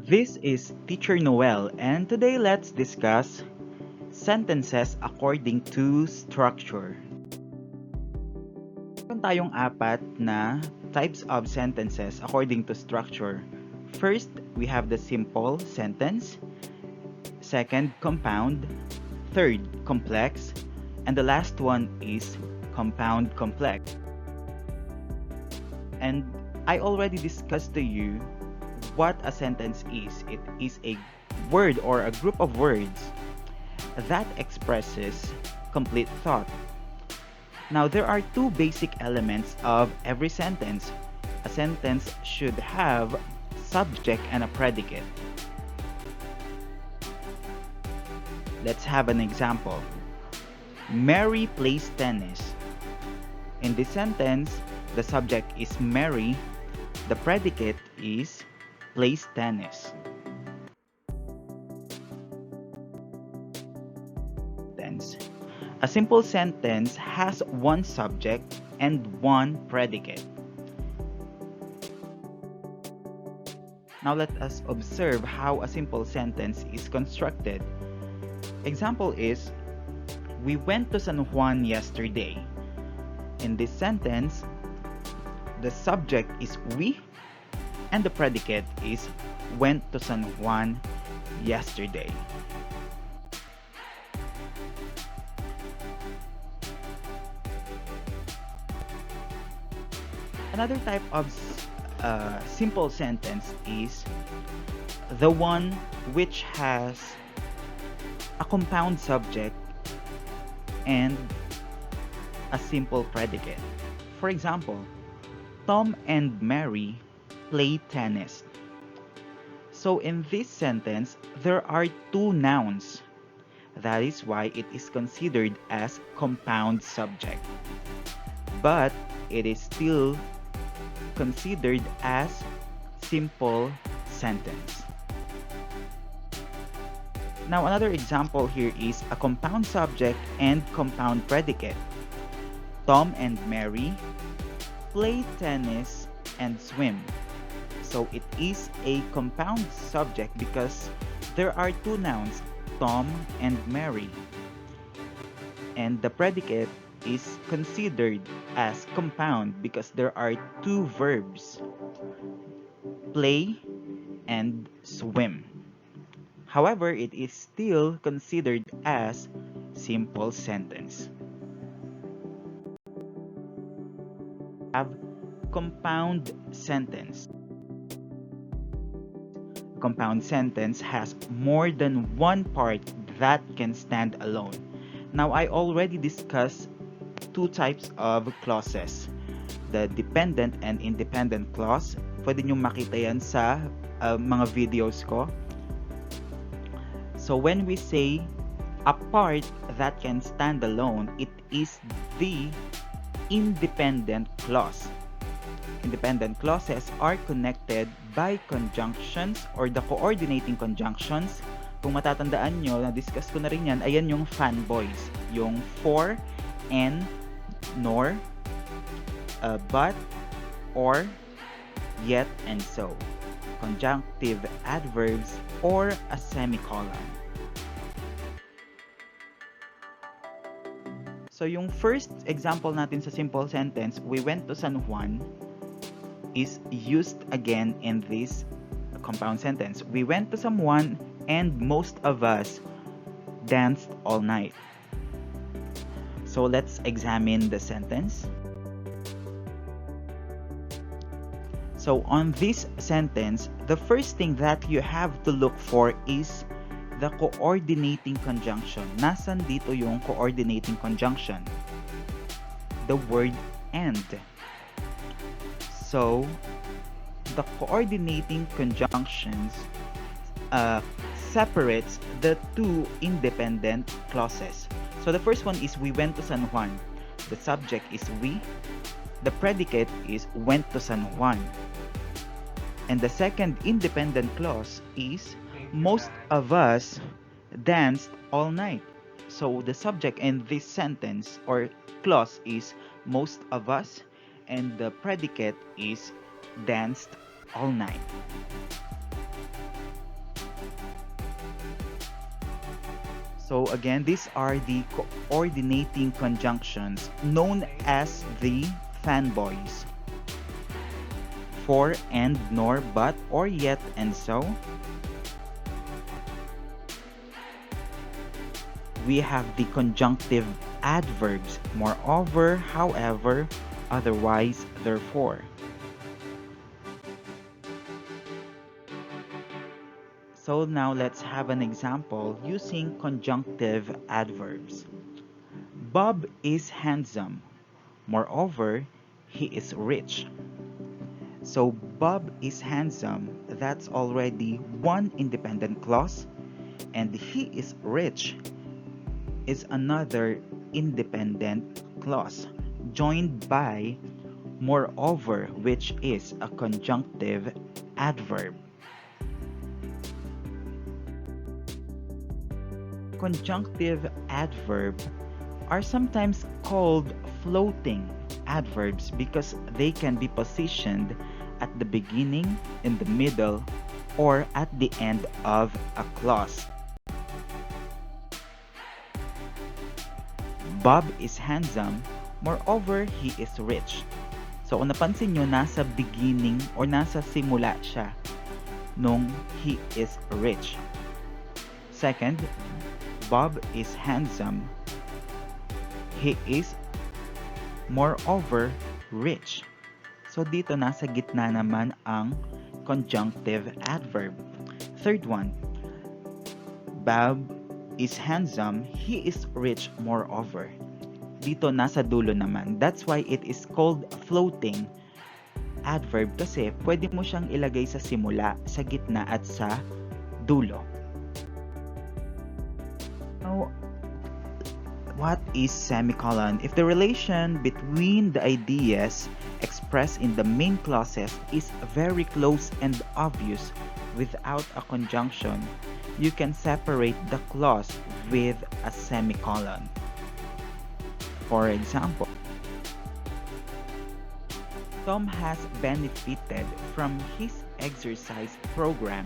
This is Teacher Noel, and today let's discuss sentences according to structure. Meron tayong apat na types of sentences according to structure. First, we have the simple sentence. Second, compound. Third, complex. And the last one is compound complex. And I already discussed to you what a sentence is. It is a word or a group of words that expresses complete thought. Now, there are two basic elements of every sentence. A sentence should have subject and a predicate. Let's have an example. Mary plays tennis. In this sentence, the subject is Mary, the predicate is plays tennis. A simple sentence has one subject and one predicate. Now let us observe how a simple sentence is constructed. Example is, we went to San Juan yesterday. In this sentence, the subject is we and the predicate is went to San Juan yesterday. Another type of simple sentence is the one which has a compound subject and a simple predicate. For example, Tom and Mary play tennis. So in this sentence, there are two nouns. That is why it is considered as compound subject. But it is still considered as simple sentence. Now another example here is a compound subject and compound predicate. Tom and Mary play tennis and swim. So it is a compound subject because there are two nouns, Tom and Mary. And the predicate is considered as compound because there are two verbs, play and swim. However, it is still considered as simple sentence. Have compound sentence. Compound sentence has more than one part that can stand alone. Now, I already discussed two types of clauses. The dependent and independent clause. Pwede nyo makita yan sa mga videos ko. So when we say a part that can stand alone, it is the independent clause. Independent clauses are connected by conjunctions or the coordinating conjunctions. Kung matatandaan nyo, na-discuss ko na rin yan, ayan yung fanboys. Yung for, and, nor, but, or, yet, and so. Conjunctive adverbs or a semicolon. So yung first example natin sa simple sentence, we went to San Juan, is used again in this compound sentence. We went to San Juan and most of us danced all night. So let's examine the sentence. So on this sentence, the first thing that you have to look for is the coordinating conjunction. Nasaan dito yung coordinating conjunction? The word and. So, the coordinating conjunctions separates the two independent clauses. So the first one is we went to San Juan. The subject is we. The predicate is went to San Juan. And the second independent clause is most of us danced all night. So the subject in this sentence or clause is most of us, and the predicate is danced all night. So again, these are the coordinating conjunctions known as the fanboys. For, and, nor, but, or, yet, and so. We have the conjunctive adverbs, moreover, however, otherwise, therefore. So now let's have an example using conjunctive adverbs. Bob is handsome. Moreover, he is rich. So Bob is handsome, that's already one independent clause, and he is rich is another independent clause, joined by moreover, which is a conjunctive adverb. Conjunctive adverbs are sometimes called floating adverbs because they can be positioned at the beginning, in the middle, or at the end of a clause. Bob is handsome, moreover, he is rich. So kung napansin nyo, nasa beginning or nasa simula siya nung he is rich. Second, Bob is handsome. He is, moreover, rich. So dito nasa gitna naman ang conjunctive adverb. Third one, Bob is handsome, he is rich, moreover. Dito nasa dulo naman. That's why it is called floating adverb kasi pwede mo siyang ilagay sa simula, sa gitna at sa dulo. Now, what is semicolon? If the relation between the ideas expressed in the main clauses is very close and obvious without a conjunction, you can separate the clause with a semicolon. For example, Tom has benefited from his exercise program.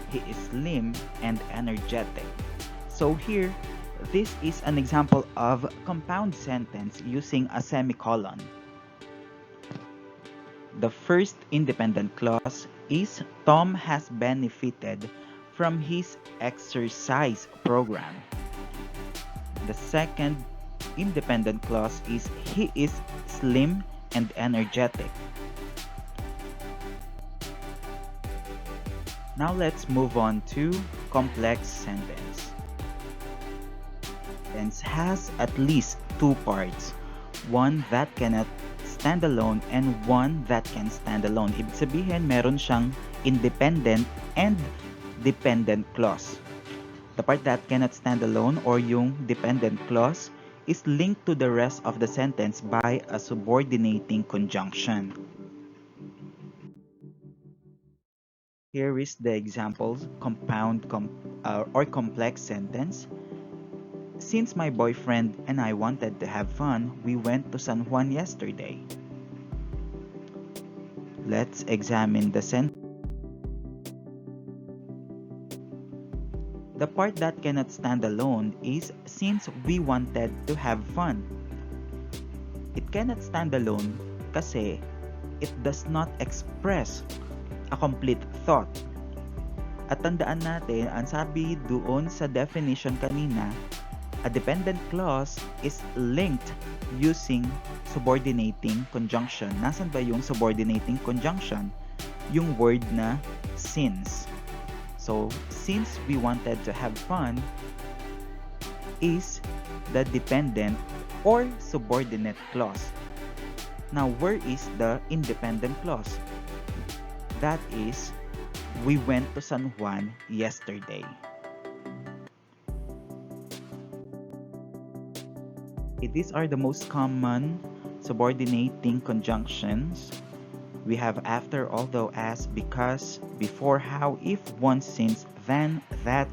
He is slim and energetic. So here, this is an example of compound sentence using a semicolon. The first independent clause is Tom has benefited from his exercise program. The second independent clause is he is slim and energetic. Now let's move on to complex sentence. Sentence has at least two parts, one that cannot stand alone and one that can stand alone. Ibig sabihin, meron siyang independent and dependent clause. The part that cannot stand alone or yung dependent clause is linked to the rest of the sentence by a subordinating conjunction. Here is the examples, compound or complex sentence. Since my boyfriend and I wanted to have fun, we went to San Juan yesterday. Let's examine the sentence. The part that cannot stand alone is since we wanted to have fun. It cannot stand alone kasi it does not express a complete thought. At tandaan natin, ang sabi doon sa definition kanina, a dependent clause is linked using subordinating conjunction. Nasaan ba yung subordinating conjunction? Yung word na since. So, since we wanted to have fun is the dependent or subordinate clause. Now, where is the independent clause? That is, we went to San Juan yesterday. These are the most common subordinating conjunctions. We have after, although, as, because, before, how, if, once, since, then, that,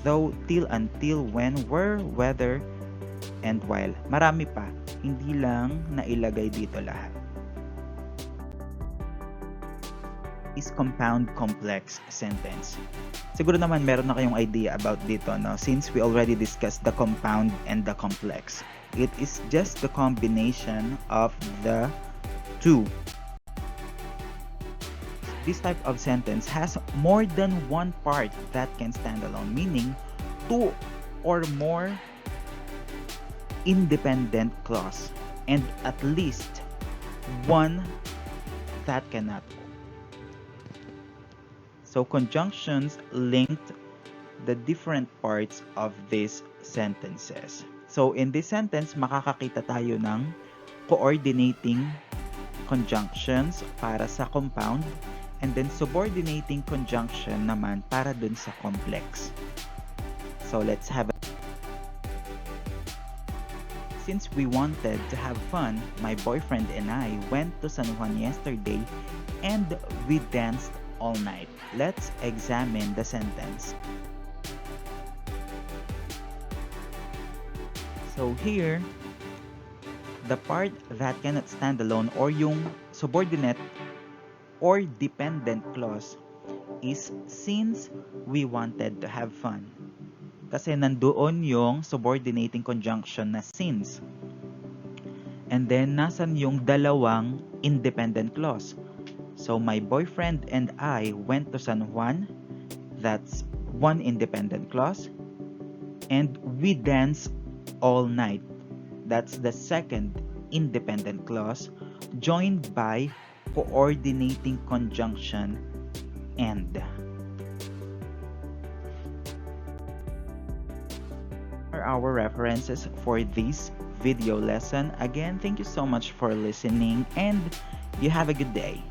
though, till, until, when, where, whether, and while. Marami pa. Hindi lang nailagay dito lahat. is compound complex sentence. Siguro naman meron na kayong idea about dito, no? Since we already discussed the compound and the complex. It is just the combination of the two. This type of sentence has more than one part that can stand alone, meaning two or more independent clause and at least one that cannot. So conjunctions linked the different parts of these sentences. So in this sentence, makakakita tayo ng coordinating conjunctions para sa compound and then subordinating conjunction naman para dun sa complex. So let's have a... Since we wanted to have fun, my boyfriend and I went to San Juan yesterday and we danced all night. Let's examine the sentence. So here, the part that cannot stand alone or yung subordinate or dependent clause is since we wanted to have fun. Kasi nandoon yung subordinating conjunction na since. And then, nasan yung dalawang independent clause? So, my boyfriend and I went to San Juan. That's one independent clause. And we danced all night. That's the second independent clause joined by coordinating conjunction and. Are our references for this video lesson. Again, thank you so much for listening and you have a good day.